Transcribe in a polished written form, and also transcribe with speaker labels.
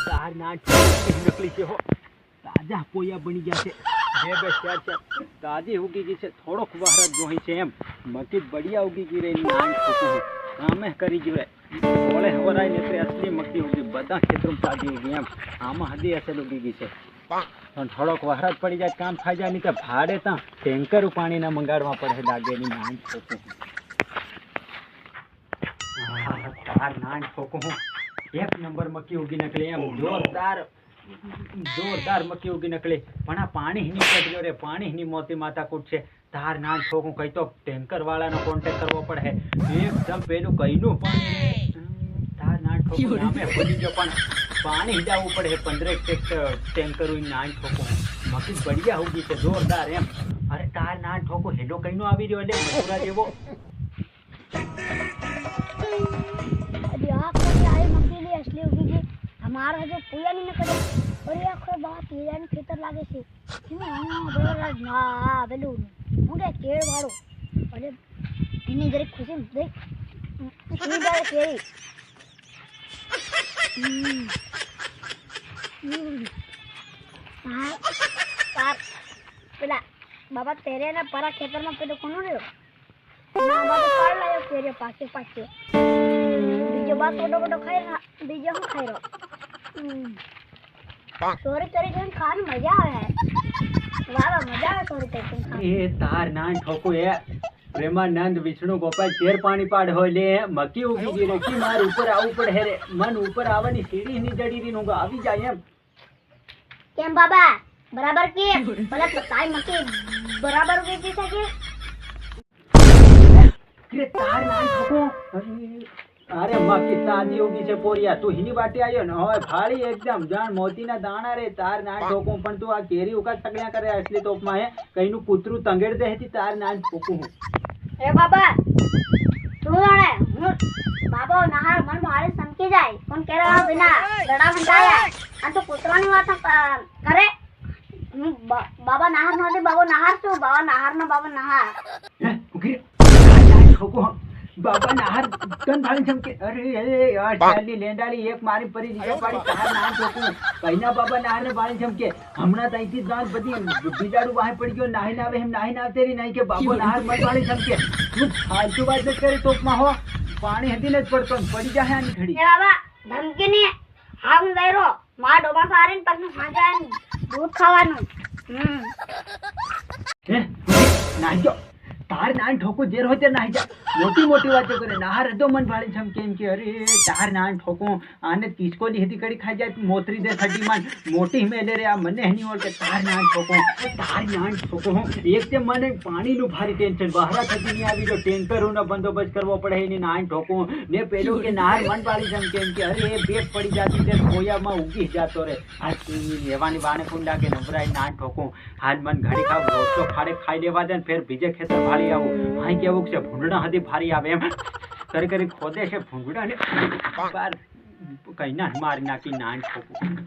Speaker 1: તાર ના નકલી છે હો તાજા પોયા બની ગયા છે બે બે ચાર ચાર તાજી ઉગી ગઈ છે થોડોક વહાર જોઈ છે એમ મકી બઢિયા ઉગી ગઈ રહી નાન ખોટું આમે કરી ગયું ઓળે હવરાય ને તે અસલી મકી ઉગી બધા ખેતરમાં તાજી ઉગી એમ આમાં હદી અસલ ઉગી ગઈ છે પણ થોડોક વહાર પડી જાય કામ થઈ જાય નહીં તો ભાડે ત્યાં ટેન્કર પાણીના મંગાડવા પડે લાગે ની નાન ખોટું તાર નાન ખોકું એક નંબર મકી ઉગી નીકળી એમ જોરદાર મકી ઉગી નીકળી પણ આ પાણી ની કટજો રે પાણી ની મોતી માથાકૂટ છે તાર નાન ઠોકું કઈ તો ટેન્કર વાળાનો કોન્ટેક્ટ કરવો પડે એકદમ પેલું કઈનું પાણી તાર નાન ઠોકું નામે ભૂલી ગયો પણ પાણી જવું પડે 15 ટેન્કર નાન ઠોકું મકી બઢિયા ઉગી છે જોરદાર એમ અરે તાર નાન ઠોકું હેલો કઈનો આવી રહ્યો એટલે મથુરા જેવો
Speaker 2: असली उगी जी हमारा जो पूजा नहीं करे और ये आखो बात ये ने खेतर लागे छे बड़ा ना बेलू मुंडे केड़ वाળો अरे इने जरी खुशी देख सुंदर केड़ी तार पेला बाबा तेरे ना परा खेतर में पेलो कोनो રહ્યો ना बाबा पाड़ लायो तेरे पाछे पाछे बीजो बात बड़ो खाई बीजो हम खाई रहो सोरी तरी जन खान मजा આવે વાહ મજા આવે સોરી તરી ખાન
Speaker 1: એ તાર નાન ઠોકો એ પ્રેમાનંદ વિષ્ણુ ગોપાલ તેર પાણી પાડ હોય લે મકી ઉગી ગઈ રે કે માર ઉપર આવું પડે રે મન ઉપર આવવાની સીડી ની જડી રી નું આવી જાય એમ
Speaker 2: કેમ બાબા બરાબર કે ભલે તાઈ મકી બરાબર ઉગી ગઈ છે
Speaker 1: કે તાર નાન ઠોકો અરે મકી તાજી ઉગી છે પોરિયા તું હિની વાટે આવ્યો ને હવે ફાળી એકદમ જાણ મોતીના દાણા રે તાર નાન ઠોકું પણ તું આ કેરી ઉકા સગળ્યા કરે असली તોપમાં હે કઈનું કૂતરું તંગેડ દે હતી તાર નાન ઠોકું
Speaker 2: એ બાબા તું જાણે હું બાબો નહાર મન મારે સમકી જાય કોણ કેરા બિના લડા ભંડાયા આ તો કૂતરાની વાત કરે બાબા નહાર નહોતી બાબો નહાર છું બાબા નહાર ના બાબા નહાર
Speaker 1: હે ઉગી તાર નાન ઠોકું બાબા નહાર કન ભાળી ચમકે અરે યાર ચાલી લેંડાળી એક મારી પરી દીજો પાડી તાર નાન ઠોકું કઈના બાબા નહાર ને ભાળી ચમકે હમણાં તઈથી ગાંત બધી બીજાડું વાહે પડી ગયો નાહી ના આવે એમ નાહી ના તેરી નહીં કે બાબો નહાર મત ભાળી ચમકે તું ફાલતુ વાત ન કરી તોપમાં હો પાણી હતી ને જ પડતો પડી જાય આની ઘડી
Speaker 2: એ બાબા ધમકી ને આમ લઈરો માં ડોબા સારીને પછી સાંજાન દૂધ ખાવાનું
Speaker 1: હે નાહી જો તાર નાન ઠોકો જેર હોય તે નાહી જા મોટી મોટી વાતો કરે નહાર હતો મન ભાળી છમ કેમ કે અરે તાર નાન ઠોકો આને કિસકોલી હેતી કડી ખાઈ જાય મોતરી દે થડી માન મોટી મેલે રે આ મને હની ઓળ કે તાર નાન ઠોકો એક તે મને પાણી નું ભારી ટેન્શન બહાર થતી ની આવી જો ટેન્કરો નો બંદોબસ્ત કરવો પડે એની નાન ઠોકો ને પેલું કે નહાર મન ભાળી છમ કેમ કે અરે બેટ પડી જાતી તે ખોયામાં ઉગી જાતો રે આ લેવાની બાણે કુંડા કે નવરાઈ નાન ઠોકો હાલ મન ઘડી ખાવ રોટલો ખાડે ખાઈ લેવા દે ફેર બીજે ખેતર ભાઈ કેવું છે ભૂંડણા હદી ભારી આવે એમ કરી ખોદે છે ભૂંગડા ને કઈ ના મારી નાખી નાન ઠોકું